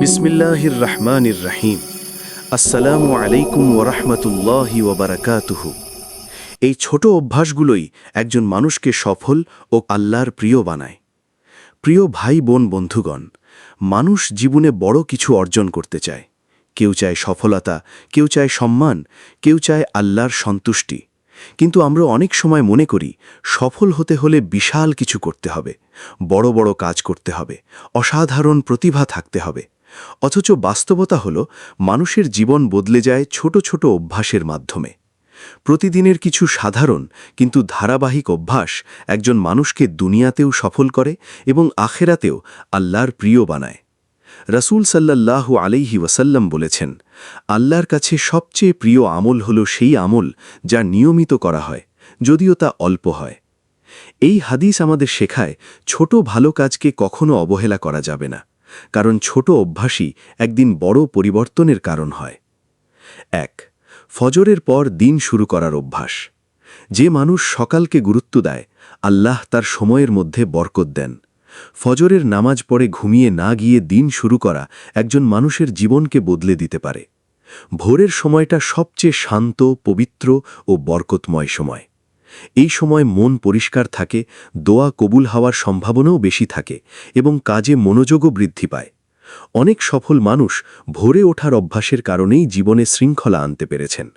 বিসমিল্লাহির রহমানির রহিম। আসসালামু আলাইকুম ওরহমতুল্লাহি ওবারাকাতুহু। এই ছোট অভ্যাসগুলোই একজন মানুষকে সফল ও আল্লাহর প্রিয় বানায়। প্রিয় ভাই বোন বন্ধুগণ, মানুষ জীবনে বড় কিছু অর্জন করতে চায়। কেউ চায় সফলতা, কেউ চায় সম্মান, কেউ চায় আল্লাহর সন্তুষ্টি। কিন্তু আমরা অনেক সময় মনে করি সফল হতে হলে বিশাল কিছু করতে হবে, বড় বড় কাজ করতে হবে, অসাধারণ প্রতিভা থাকতে হবে। অথচ বাস্তবতা হল মানুষের জীবন বদলে যায় ছোট ছোট অভ্যাসের মাধ্যমে। প্রতিদিনের কিছু সাধারণ কিন্তু ধারাবাহিক অভ্যাস একজন মানুষকে দুনিয়াতেও সফল করে এবং আখেরাতেও আল্লাহর প্রিয় বানায়। রাসূল সাল্লাল্লাহু আলাইহি ওয়াসাল্লাম বলেছেন, আল্লাহর কাছে সবচেয়ে প্রিয় আমল হল সেই আমল যা নিয়মিত করা হয়, যদিও তা অল্প হয়। এই হাদিস আমাদের শেখায় ছোট ভালো কাজকে কখনো অবহেলা করা যাবে না, কারণ ছোট অভ্যাসই একদিন বড় পরিবর্তনের কারণ হয়। ১. ফজরের পর দিন শুরু করার অভ্যাস। যে মানুষ সকালকে গুরুত্ব দেয়, আল্লাহ তার সময়ের মধ্যে বরকত দেন। ফজরের নামাজ পড়ে ঘুমিয়ে না গিয়ে দিন শুরু করা একজন মানুষের জীবনকে বদলে দিতে পারে। ভোরের সময়টা সবচেয়ে শান্ত, পবিত্র ও বরকতময় সময়। এই সময় মন পরিষ্কার থাকে, দোয়া কবুল হওয়ার সম্ভাবনাও বেশি থাকে এবং কাজে মনোযোগও বৃদ্ধি পায়। অনেক সফল মানুষ ভোরে ওঠার অভ্যাসের কারণেই জীবনে শৃঙ্খলা আনতে পেরেছেন।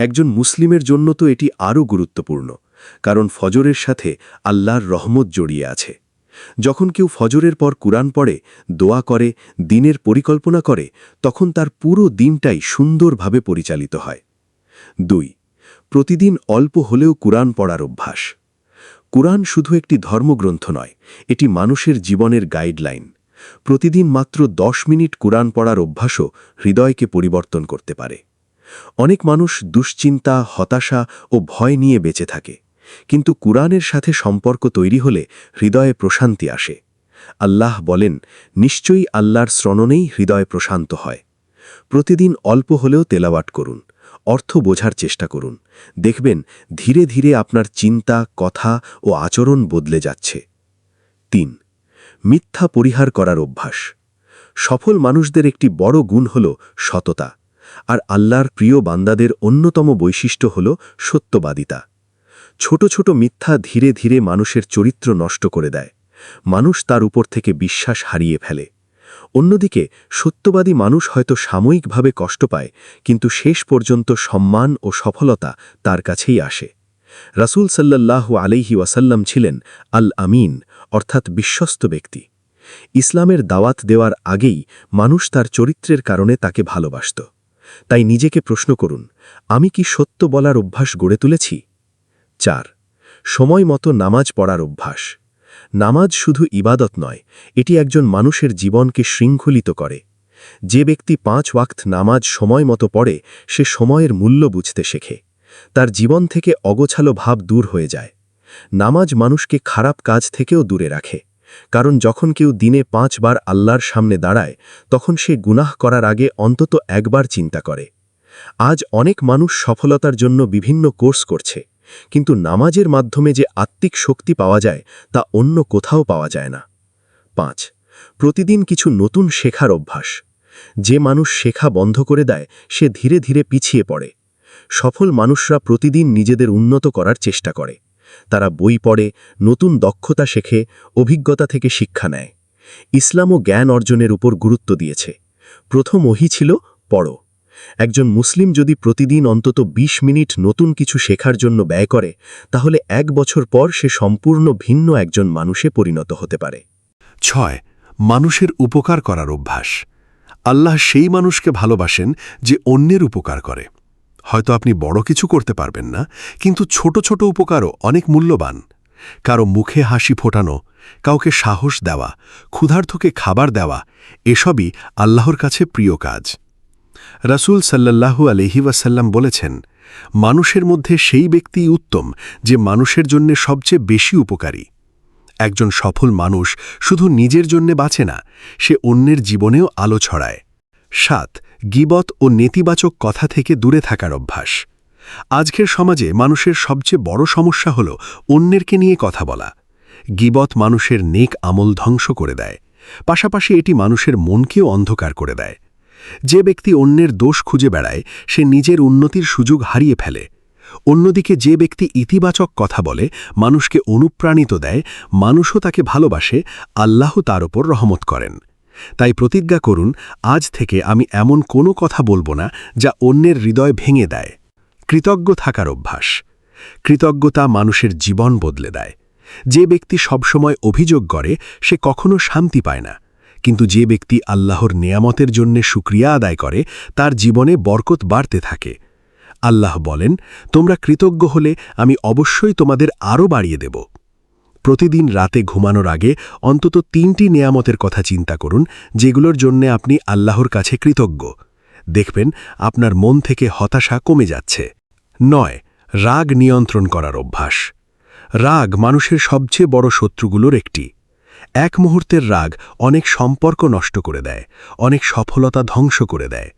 একজন মুসলিমের জন্য তো এটি আরও গুরুত্বপূর্ণ, কারণ ফজরের সাথে আল্লাহর রহমত জড়িয়ে আছে। যখন কেউ ফজরের পর কুরআন পড়ে, দোয়া করে, দিনের পরিকল্পনা করে, তখন তার পুরো দিনটাই সুন্দরভাবে পরিচালিত হয়। ২. প্রতিদিন অল্প হলেও কুরআন পড়ার অভ্যাস। কুরআন শুধু একটি ধর্মগ্রন্থ নয়, এটি মানুষের জীবনের গাইডলাইন। প্রতিদিন মাত্র 10 মিনিট কুরআন পড়ার অভ্যাসও হৃদয়কে পরিবর্তন করতে পারে। অনেক মানুষ দুশ্চিন্তা, হতাশা ও ভয় নিয়ে বেঁচে থাকে, কিন্তু কুরআনের সাথে সম্পর্ক তৈরি হলে হৃদয়ে প্রশান্তি আসে। আল্লাহ বলেন, নিশ্চয়ই আল্লাহর শ্রবণেই হৃদয় প্রশান্ত হয়। প্রতিদিন অল্প হলেও তেলাওয়াত করুন, অর্থ বোঝার চেষ্টা করুন। দেখবেন ধীরে ধীরে আপনার চিন্তা, কথা ও আচরণ বদলে যাচ্ছে। ৩. মিথ্যা পরিহার করার অভ্যাস। সফল মানুষদের একটি বড় গুণ হল সততা, আর আল্লাহর প্রিয় বান্দাদের অন্যতম বৈশিষ্ট্য হল সত্যবাদিতা। ছোট ছোট মিথ্যা ধীরে ধীরে মানুষের চরিত্র নষ্ট করে দেয়। মানুষ তার উপর থেকে বিশ্বাস হারিয়ে ফেলে। অন্যদিকে সত্যবাদী মানুষ হয়তো সাময়িকভাবে কষ্ট পায়, কিন্তু শেষ পর্যন্ত সম্মান ও সফলতা তার কাছেই আসে। রাসূল সাল্লাল্লাহু আলাইহি ওয়াসাল্লাম ছিলেন আল আমিন, অর্থাৎ বিশ্বস্ত ব্যক্তি। ইসলামের দাওয়াত দেওয়ার আগেই মানুষ তার চরিত্রের কারণে তাকে ভালোবাসত। তাই নিজেকে প্রশ্ন করুন, আমি কি সত্য বলার অভ্যাস গড়ে তুলেছি? ৪. সময় মতো নামাজ পড়ার অভ্যাস। নামাজ শুধু ইবাদত নয়, এটি একজন মানুষের জীবনকে শৃঙ্খলিত করে। যে ব্যক্তি 5 ওয়াক্ত নামাজ সময় মতো পড়ে, সে সময়ের মূল্য বুঝতে শেখে। তার জীবন থেকে অগোছালো ভাব দূর হয়ে যায়। নামাজ মানুষকে খারাপ কাজ থেকেও দূরে রাখে, কারণ যখন কেউ দিনে 5 বার আল্লাহর সামনে দাঁড়ায়, তখন সে গুনাহ করার আগে অন্তত একবার চিন্তা করে। আজ অনেক মানুষ সফলতার জন্য বিভিন্ন কোর্স করছে, কিন্তু নামাজের মাধ্যমে যে আত্মিক শক্তি পাওয়া যায় তা অন্য কোথাও পাওয়া যায় না। ৫. প্রতিদিন কিছু নতুন শেখার অভ্যাস। যে মানুষ শেখা বন্ধ করে দেয়, সে ধীরে ধীরে পিছিয়ে পড়ে। সফল মানুষরা প্রতিদিন নিজেদের উন্নত করার চেষ্টা করে। তারা বই পড়ে, নতুন দক্ষতা শেখে, অভিজ্ঞতা থেকে শিক্ষা নেয়। ইসলামও জ্ঞান অর্জনের উপর গুরুত্ব দিয়েছে। প্রথম ওহী ছিল পড়ো। একজন মুসলিম যদি প্রতিদিন অন্তত 20 মিনিট নতুন কিছু শেখার জন্য ব্যয় করে, তাহলে 1 বছর পর সে সম্পূর্ণ ভিন্ন একজন মানুষে পরিণত হতে পারে। ৬. মানুষের উপকার করার অভ্যাস। আল্লাহ সেই মানুষকে ভালোবাসেন যে অন্যের উপকার করে। হয়তো আপনি বড় কিছু করতে পারবেন না, কিন্তু ছোট ছোট উপকারও অনেক মূল্যবান। কারো মুখে হাসি ফোটানো, কাউকে সাহস দেওয়া, ক্ষুধার্তকে খাবার দেওয়া, এসবই আল্লাহর কাছে প্রিয় কাজ। রাসূল সাল্লাল্লাহু আলাইহি ওয়াসাল্লাম বলেছেন, মানুষের মধ্যে সেই ব্যক্তিই উত্তম যে মানুষের জন্য সবচেয়ে বেশি উপকারী। একজন সফল মানুষ শুধু নিজের জন্য বাঁচে না, সে অন্যের জীবনেও আলো ছড়ায়। ৭. গীবত ও নেতিবাচক কথা থেকে দূরে থাকার অভ্যাস। আজকের সমাজে মানুষের সবচেয়ে বড় সমস্যা হল অন্যেরকে নিয়ে কথা বলা। গীবত মানুষের নেক আমল ধ্বংস করে দেয়। পাশাপাশি এটি মানুষের মনকেও অন্ধকার করে দেয়। যে ব্যক্তি অন্যের দোষ খুঁজে বেড়ায় সে নিজের উন্নতির সুযোগ হারিয়ে ফেলে। অন্যদিকে যে ব্যক্তি ইতিবাচক কথা বলে, মানুষকে অনুপ্রাণিত দেয়, মানুষও তাকে ভালোবাসে, আল্লাহ তার ওপর রহমত করেন। তাই প্রতিজ্ঞা করুন, আজ থেকে আমি এমন কোনো কথা বলবো না যা অন্যের হৃদয় ভেঙে দেয়। কৃতজ্ঞ থাকার অভ্যাস। কৃতজ্ঞতা মানুষের জীবন বদলে দেয়। যে ব্যক্তি সবসময় অভিযোগ করে সে কখনো শান্তি পায় না, কিন্তু যে ব্যক্তি আল্লাহর নেয়ামতের জন্য শুকরিয়া আদায় করে তার জীবনে বরকত বাড়তে থাকে। আল্লাহ বলেন, তোমরা কৃতজ্ঞ হলে আমি অবশ্যই তোমাদের আরও বাড়িয়ে দেব। প্রতিদিন রাতে ঘুমানোর আগে অন্তত 3টি নেয়ামতের কথা চিন্তা করুন, যেগুলোর জন্য আপনি আল্লাহর কাছে কৃতজ্ঞ। দেখবেন আপনার মন থেকে হতাশা কমে যাচ্ছে। 9. রাগ নিয়ন্ত্রণ করার অভ্যাস। রাগ মানুষের সবচেয়ে বড় শত্রুগুলোর একটি। এক মুহূর্তের রাগ অনেক সম্পর্ক নষ্ট করে দেয়, অনেক সফলতা ধ্বংস করে দেয়।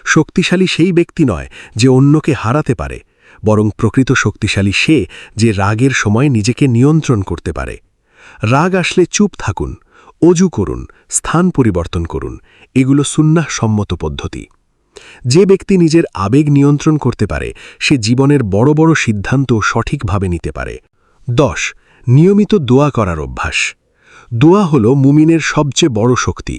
শক্তিশালী সেই ব্যক্তি নয় যে অন্যকে হারাতে পারে, বরং প্রকৃত শক্তিশালী সে যে রাগের সময় নিজেকে নিয়ন্ত্রণ করতে পারে। রাগ আসলে চুপ থাকুন, অজু করুন, স্থান পরিবর্তন করুন। এগুলো সুন্নাহ সম্মত পদ্ধতি। যে ব্যক্তি নিজের আবেগ নিয়ন্ত্রণ করতে পারে সে জীবনের বড় বড় সিদ্ধান্ত সঠিকভাবে নিতে পারে। 10. নিয়মিত দোয়া করার অভ্যাস। দোয়া হল মুমিনের সবচেয়ে বড় শক্তি।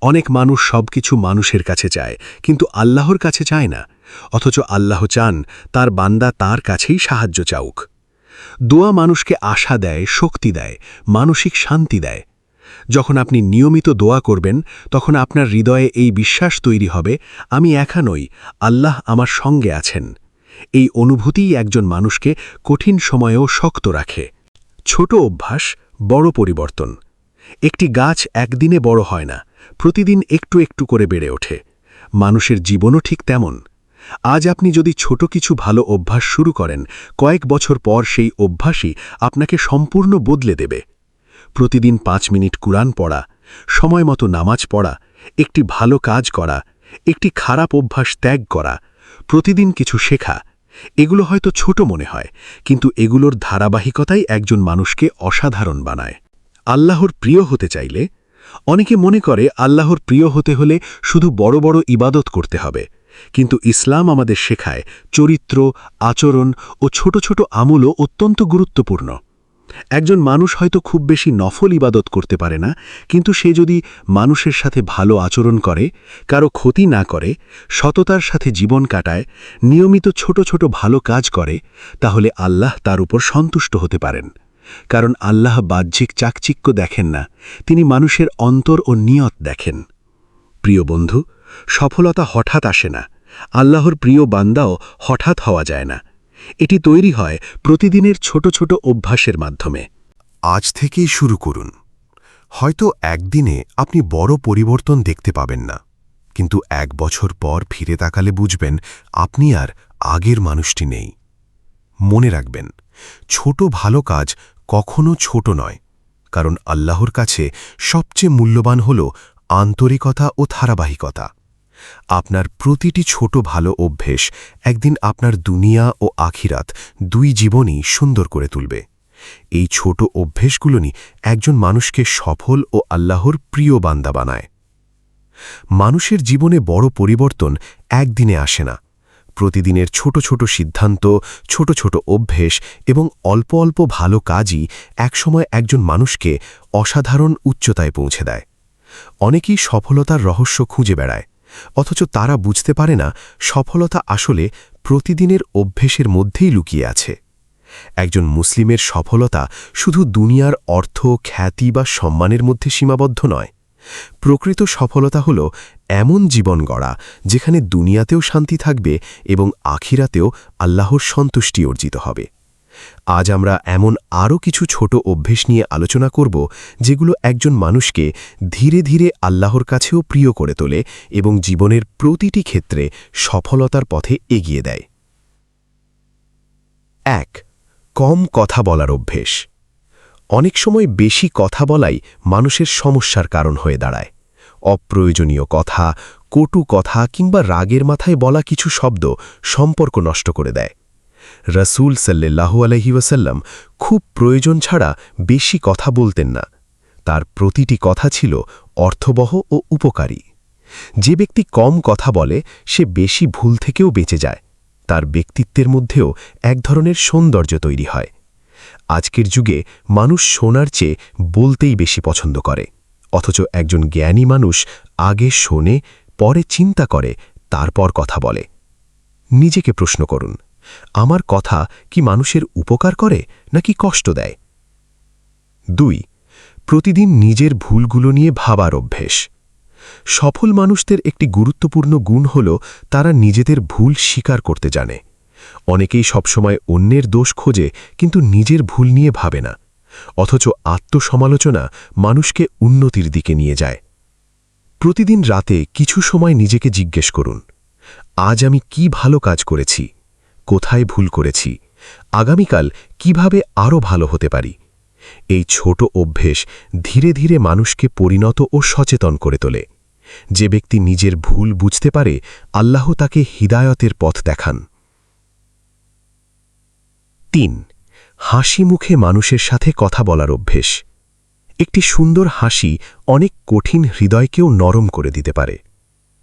অনেক মানুষ সবকিছু মানুষের কাছে চায়, কিন্তু আল্লাহর কাছে চায় না। অথচ আল্লাহ চান তার বান্দা তার কাছেই সাহায্য চাউক। দোয়া মানুষকে আশা দেয়, শক্তি দেয়, মানসিক শান্তি দেয়। যখন আপনি নিয়মিত দোয়া করবেন তখন আপনার হৃদয়ে এই বিশ্বাস তৈরি হবে, আমি একা নই, আল্লাহ আমার সঙ্গে আছেন। এই অনুভূতিই একজন মানুষকে কঠিন সময়েও শক্ত রাখে। ছোট অভ্যাস, বড় পরিবর্তন। একটি গাছ একদিনে বড় হয় না, প্রতিদিন একটু একটু করে বেড়ে ওঠে। মানুষের জীবনও ঠিক তেমন। আজ আপনি যদি ছোট কিছু ভালো অভ্যাস শুরু করেন, কয়েক বছর পর সেই অভ্যাসই আপনাকে সম্পূর্ণ বদলে দেবে। প্রতিদিন 5 মিনিট কুরআন পড়া, সময়মতো নামাজ পড়া, একটি ভালো কাজ করা, একটি খারাপ অভ্যাস ত্যাগ করা, প্রতিদিন কিছু শেখা, এগুলো হয়তো ছোট মনে হয়, কিন্তু এগুলোর ধারাবাহিকতাই একজন মানুষকে অসাধারণ বানায়। আল্লাহর প্রিয় হতে চাইলে, অনেকে মনে করে আল্লাহর প্রিয় হতে হলে শুধু বড় বড় ইবাদত করতে হবে, কিন্তু ইসলাম আমাদের শেখায় চরিত্র, আচরণ ও ছোট ছোট আমলও অত্যন্ত গুরুত্বপূর্ণ। একজন মানুষ হয়তো খুব বেশি নফল ইবাদত করতে পারে না, কিন্তু সে যদি মানুষের সাথে ভালো আচরণ করে, কারো ক্ষতি না করে, সততার সাথে জীবন কাটায়, নিয়মিত ছোট ছোট ভালো কাজ করে, তাহলে আল্লাহ তার উপর সন্তুষ্ট হতে পারেন। কারণ আল্লাহ বাহ্যিক চাকচিক্য দেখেন না, তিনি মানুষের অন্তর ও নিয়ত দেখেন। প্রিয় বন্ধু, সফলতা হঠাৎ আসে না, আল্লাহর প্রিয় বান্দাও হঠাৎ হওয়া যায় না। এটি তৈরি হয় প্রতিদিনের ছোট ছোট অভ্যাসের মাধ্যমে। আজ থেকেই শুরু করুন। হয়তো একদিনে আপনি বড় পরিবর্তন দেখতে পাবেন না, কিন্তু 1 বছর পর ফিরে তাকালে বুঝবেন আপনি আর আগের মানুষটি নেই। মনে রাখবেন, ছোট ভালো কাজ কখনো ছোট নয়, কারণ আল্লাহর কাছে সবচেয়ে মূল্যবান হল আন্তরিকতা ও ধারাবাহিকতা। আপনার প্রতিটি ছোট ভালো অভ্যেস একদিন আপনার দুনিয়া ও আখিরাত 2 জীবনই সুন্দর করে তুলবে। এই ছোট অভ্যেসগুলোই একজন মানুষকে সফল ও আল্লাহর প্রিয় বান্দা বানায়। মানুষের জীবনে বড় পরিবর্তন একদিনে আসে না। প্রতিদিনের ছোট ছোট সিদ্ধান্ত, ছোট ছোট অভ্যেস এবং অল্প অল্প ভালো কাজই একসময় একজন মানুষকে অসাধারণ উচ্চতায় পৌঁছে দেয়। অনেকেই সফলতার রহস্য খুঁজে বেড়ায়, অথচ তারা বুঝতে পারে না সফলতা আসলে প্রতিদিনের অভ্যেসের মধ্যেই লুকিয়ে আছে। একজন মুসলিমের সফলতা শুধু দুনিয়ার অর্থ, খ্যাতি বা সম্মানের মধ্যে সীমাবদ্ধ নয়। প্রকৃত সফলতা হল এমন জীবন গড়া যেখানে দুনিয়াতেও শান্তি থাকবে এবং আখিরাতেও আল্লাহর সন্তুষ্টি অর্জিত হবে। আজ আমরা এমন আরও কিছু ছোট অভ্যেস নিয়ে আলোচনা করব যেগুলো একজন মানুষকে ধীরে ধীরে আল্লাহর কাছেও প্রিয় করে তোলে এবং জীবনের প্রতিটি ক্ষেত্রে সফলতার পথে এগিয়ে দেয়। 1. কম কথা বলার অভ্যেস। অনেক সময় বেশি কথা বলাই মানুষের সমস্যার কারণ হয়ে দাঁড়ায়। অপ্রয়োজনীয় কথা, কটু কথা কিংবা রাগের মাথায় বলা কিছু শব্দ সম্পর্ক নষ্ট করে দেয়। রাসূল সাল্লাল্লাহু আলাইহি ওয়াসাল্লাম খুব প্রয়োজন ছাড়া বেশি কথা বলতেন না। তার প্রতিটি কথা ছিল অর্থবহ ও উপকারী। যে ব্যক্তি কম কথা বলে সে বেশি ভুল থেকেও বেঁচে যায়, তার ব্যক্তিত্বের মধ্যেও এক ধরনের সৌন্দর্য তৈরি হয়। আজকের যুগে মানুষ শোনার চেয়ে বলতেই বেশি পছন্দ করে, অথচ একজন জ্ঞানী মানুষ আগে শোনে, পরে চিন্তা করে, তারপর কথা বলে। নিজেকে প্রশ্ন করুন, আমার কথা কি মানুষের উপকার করে নাকি কষ্ট দেয়? 2. প্রতিদিন নিজের ভুলগুলো নিয়ে ভাবার অভ্যেস। সফল মানুষদের একটি গুরুত্বপূর্ণ গুণ হল তারা নিজেদের ভুল স্বীকার করতে জানে। অনেকেই সবসময় অন্যের দোষ খোঁজে কিন্তু নিজের ভুল নিয়ে ভাবে না, অথচ আত্মসমালোচনা মানুষকে উন্নতির দিকে নিয়ে যায়। প্রতিদিন রাতে কিছু সময় নিজেকে জিজ্ঞেস করুন, আজ আমি কি ভালো কাজ করেছি, কোথায় ভুল করেছি, আগামীকাল কিভাবে আরও ভালো হতে পারি। এই ছোট অভ্যেস ধীরে ধীরে মানুষকে পরিণত ও সচেতন করে তোলে। যে ব্যক্তি নিজের ভুল বুঝতে পারে, আল্লাহ তাকে হিদায়তের পথ দেখান। 3. হাসি মুখে মানুষের সাথে কথা বলার অভ্যেস। একটি সুন্দর হাসি অনেক কঠিন হৃদয়কেও নরম করে দিতে পারে।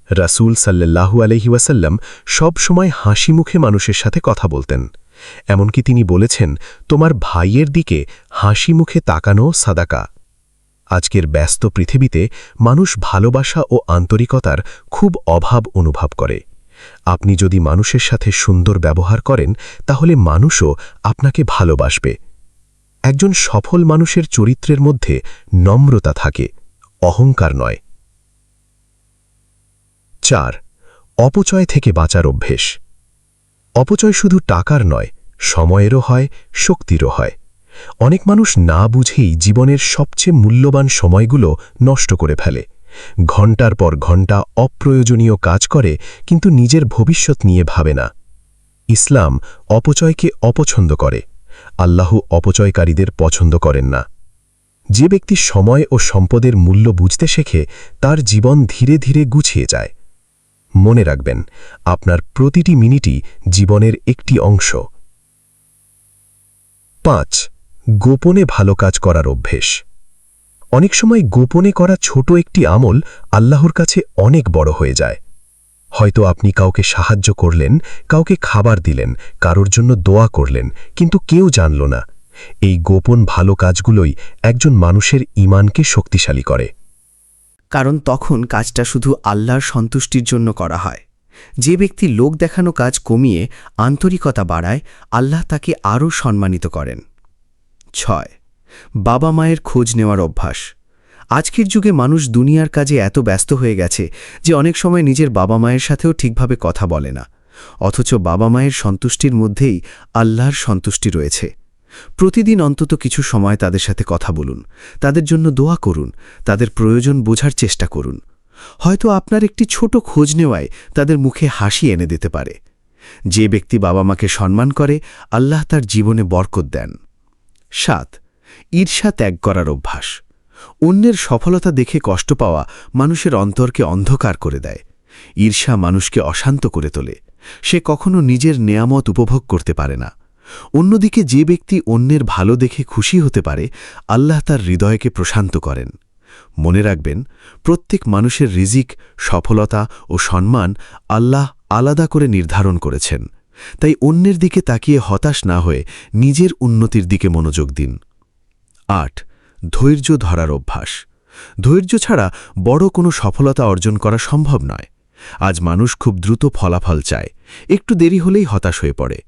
রাসূল সাল্লাল্লাহু আলাইহি ওয়াসাল্লাম সব সময় হাসি মুখে মানুষের সাথে কথা বলতেন। এমনকি তিনি বলেছেন, তোমার ভাইয়ের দিকে হাসি মুখে তাকানো সাদাকা। আজকের ব্যস্ত পৃথিবীতে মানুষ ভালোবাসা ও আন্তরিকতার খুব অভাব অনুভব করে। আপনি যদি মানুষের সাথে সুন্দর ব্যবহার করেন, তাহলে মানুষও আপনাকে ভালোবাসবে। একজন সফল মানুষের চরিত্রের মধ্যে নম্রতা থাকে, অহংকার নয়। 4. অপচয় থেকে বাঁচার অভ্যেস। অপচয় শুধু টাকার নয়, সময়েরও হয়, শক্তিরও হয়। অনেক মানুষ না বুঝেই জীবনের সবচেয়ে মূল্যবান সময়গুলো নষ্ট করে ফেলে। ঘণ্টার পর ঘণ্টা অপ্রয়োজনীয় কাজ করে কিন্তু নিজের ভবিষ্যৎ নিয়ে ভাবে না। ইসলাম অপচয়কে অপছন্দ করে, আল্লাহ অপচয়কারীদের পছন্দ করেন না। যে ব্যক্তি সময় ও সম্পদের মূল্য বুঝতে শেখে, তার জীবন ধীরে ধীরে গুছিয়ে যায়। মনে রাখবেন, আপনার প্রতিটি মিনিটই জীবনের একটি অংশ। 5. গোপনে ভালো কাজ করার অভ্যেস। অনেক সময় গোপনে করা ছোট একটি আমল আল্লাহর কাছে অনেক বড় হয়ে যায়। হয়তো আপনি কাউকে সাহায্য করলেন, কাউকে খাবার দিলেন, কারোর জন্য দোয়া করলেন, কিন্তু কেউ জানল না। এই গোপন ভালো কাজগুলোই একজন মানুষের ঈমানকে শক্তিশালী করে। কারণ তখন কাজটা শুধু আল্লাহর সন্তুষ্টির জন্য করা হয়। যে ব্যক্তি লোক দেখানো কাজ কমিয়ে আন্তরিকতা বাড়ায়, আল্লাহ তাকে আরও সম্মানিত করেন। 6. বাবা মায়ের খোঁজ নেওয়ার অভ্যাস। আজকের যুগে মানুষ দুনিয়ার কাজে এত ব্যস্ত হয়ে গেছে যে অনেক সময় নিজের বাবা মায়ের সাথেও ঠিকভাবে কথা বলে না, অথচ বাবা মায়ের সন্তুষ্টির মধ্যেই আল্লাহর সন্তুষ্টি রয়েছে। প্রতিদিন অন্তত কিছু সময় তাদের সাথে কথা বলুন, তাদের জন্য দোয়া করুন, তাদের প্রয়োজন বোঝার চেষ্টা করুন। হয়তো আপনার একটি ছোট খোঁজ নেওয়ায় তাদের মুখে হাসি এনে দিতে পারে। যে ব্যক্তি বাবা মাকে সম্মান করে, আল্লাহ তার জীবনে বরকত দেন। 7. ঈর্ষা ত্যাগ করার অভ্যাস। অন্যের সফলতা দেখে কষ্ট পাওয়া মানুষের অন্তরকে অন্ধকার করে দেয়। ঈর্ষা মানুষকে অশান্ত করে তোলে, সে কখনো নিজের নেয়ামত উপভোগ করতে পারে না। অন্যদিকে যে ব্যক্তি অন্যের ভালো দেখে খুশি হতে পারে, আল্লাহ তার হৃদয়কে প্রশান্ত করেন। মনে রাখবেন, প্রত্যেক মানুষের রিজিক, সফলতা ও সম্মান আল্লাহ আলাদা করে নির্ধারণ করেছেন। তাই অন্যের দিকে তাকিয়ে হতাশ না হয়ে নিজের উন্নতির দিকে মনোযোগ দিন। 8. ধৈর্য ধরার অভ্যাস। ধৈর্য ছাড়া বড় কোনো সফলতা অর্জন করা সম্ভব নয়। আজ মানুষ খুব দ্রুত ফলাফল চায়, একটু দেরি হলেই হতাশ হয়ে পড়ে।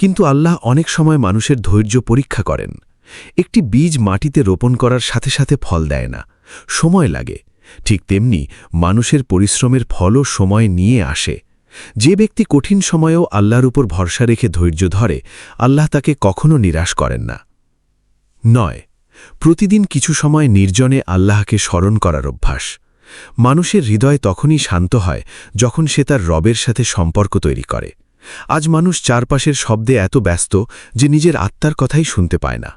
কিন্তু আল্লাহ অনেক সময় মানুষের ধৈর্য পরীক্ষা করেন। একটি বীজ মাটিতে রোপণ করার সাথে সাথে ফল দেয় না, সময় লাগে। ঠিক তেমনি মানুষের পরিশ্রমের ফলও সময় নিয়ে আসে। যে ব্যক্তি কঠিন সময়েও আল্লাহর উপর ভরসা রেখে ধৈর্য ধরে, আল্লাহ তাকে কখনো নিরাশ করেন না। 9. প্রতিদিন কিছু সময় নির্জনে আল্লাহকে স্মরণ করার অভ্যাস। মানুষের হৃদয় তখনই শান্ত হয় যখন সে তার রবের সাথে সম্পর্ক তৈরি করে। আজ মানুষ চারপাশের শব্দে এত ব্যস্ত যে নিজের আত্মার কথাই শুনতে পায় না।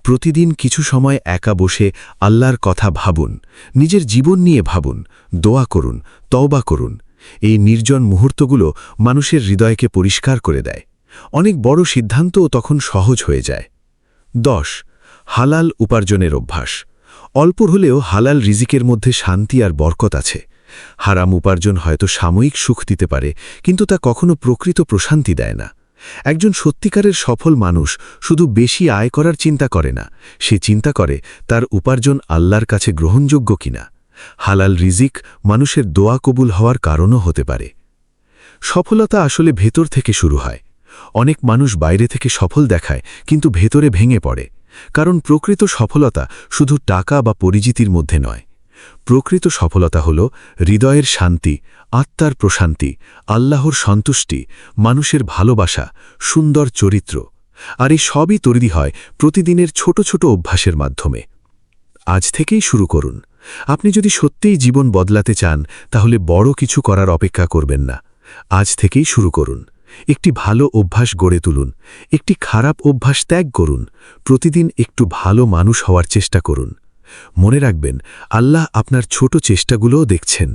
প্রতিদিন কিছু সময় একা বসে আল্লাহর কথা ভাবুন, নিজের জীবন নিয়ে ভাবুন, দোয়া করুন, তওবা করুন। এই নির্জন মুহূর্তগুলো মানুষের হৃদয়কে পরিষ্কার করে দেয়। অনেক বড় সিদ্ধান্তও তখন সহজ হয়ে যায়। 10. হালাল উপার্জনের অভ্যাস। অল্প হলেও হালাল রিজিকের মধ্যে শান্তি আর বরকত আছে। হারাম উপার্জন হয়তো সাময়িক সুখ দিতে পারে, কিন্তু তা কখনো প্রকৃত প্রশান্তি দেয় না। একজন সত্যিকারের সফল মানুষ শুধু বেশি আয় করার চিন্তা করে না, সে চিন্তা করে তার উপার্জন আল্লাহর কাছে গ্রহণযোগ্য কিনা। হালাল রিজিক মানুষের দোয়া কবুল হওয়ার কারণও হতে পারে। সফলতা আসলে ভেতর থেকে শুরু হয়। অনেক মানুষ বাইরে থেকে সফল দেখায়, কিন্তু ভেতরে ভেঙে পড়ে। কারণ প্রকৃত সফলতা শুধু টাকা বা পরিচিতির মধ্যে নয়। প্রকৃত সফলতা হল হৃদয়ের শান্তি, আত্মার প্রশান্তি, আল্লাহর সন্তুষ্টি, মানুষের ভালোবাসা, সুন্দর চরিত্র। আর এই সবই তৈরি হয় প্রতিদিনের ছোট ছোট অভ্যাসের মাধ্যমে। আজ থেকেই শুরু করুন। আপনি যদি সত্যিই জীবন বদলাতে চান, তাহলে বড় কিছু করার অপেক্ষা করবেন না। আজ থেকেই শুরু করুন। একটি ভালো অভ্যাস গড়ে তুলুন, একটি খারাপ অভ্যাস ত্যাগ করুন, প্রতিদিন একটু ভালো মানুষ হওয়ার চেষ্টা করুন। মনে রাখবেন, আল্লাহ আপনার ছোট চেষ্টাগুলোও দেখছেন।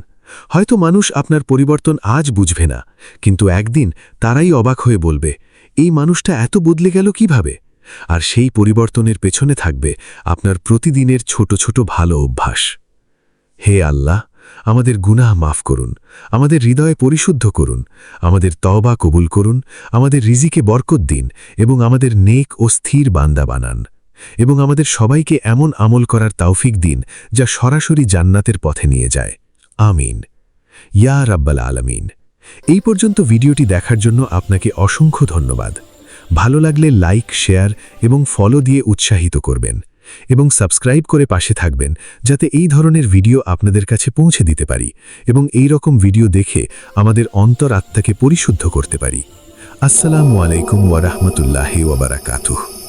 হয়তো মানুষ আপনার পরিবর্তন আজ বুঝবে না, কিন্তু একদিন তারাই অবাক হয়ে বলবে, এই মানুষটা এত বদলে গেল কিভাবে? আর সেই পরিবর্তনের পেছনে থাকবে আপনার প্রতিদিনের ছোট ছোট ভালো অভ্যাস। হে আল্লাহ, আমাদের গুনাহ মাফ করুন, আমাদের হৃদয়ে পরিশুদ্ধ করুন, আমাদের তওবা কবুল করুন, আমাদের রিজিকে বরকত দিন এবং আমাদের নেক ও স্থির বান্দা বানান। এবং আমাদের সবাইকে এমন আমল করার তৌফিক দিন যা সরাসরি জান্নাতের পথে নিয়ে যায়। আমিন ইয়া রাব্বাল আলামিন। এই পর্যন্ত ভিডিওটি দেখার জন্য আপনাকে অসংখ্য ধন্যবাদ। ভালো লাগলে লাইক, শেয়ার এবং ফলো দিয়ে উৎসাহিত করবেন এবং সাবস্ক্রাইব করে পাশে থাকবেন, যাতে এই ধরনের ভিডিও আপনাদের কাছে পৌঁছে দিতে পারি এবং এই রকম ভিডিও দেখে আমাদের অন্তর আত্মাকে পরিশুদ্ধ করতে পারি। আসসালামু আলাইকুম ওয়া রাহমাতুল্লাহি ওয়া বারাকাতুহু।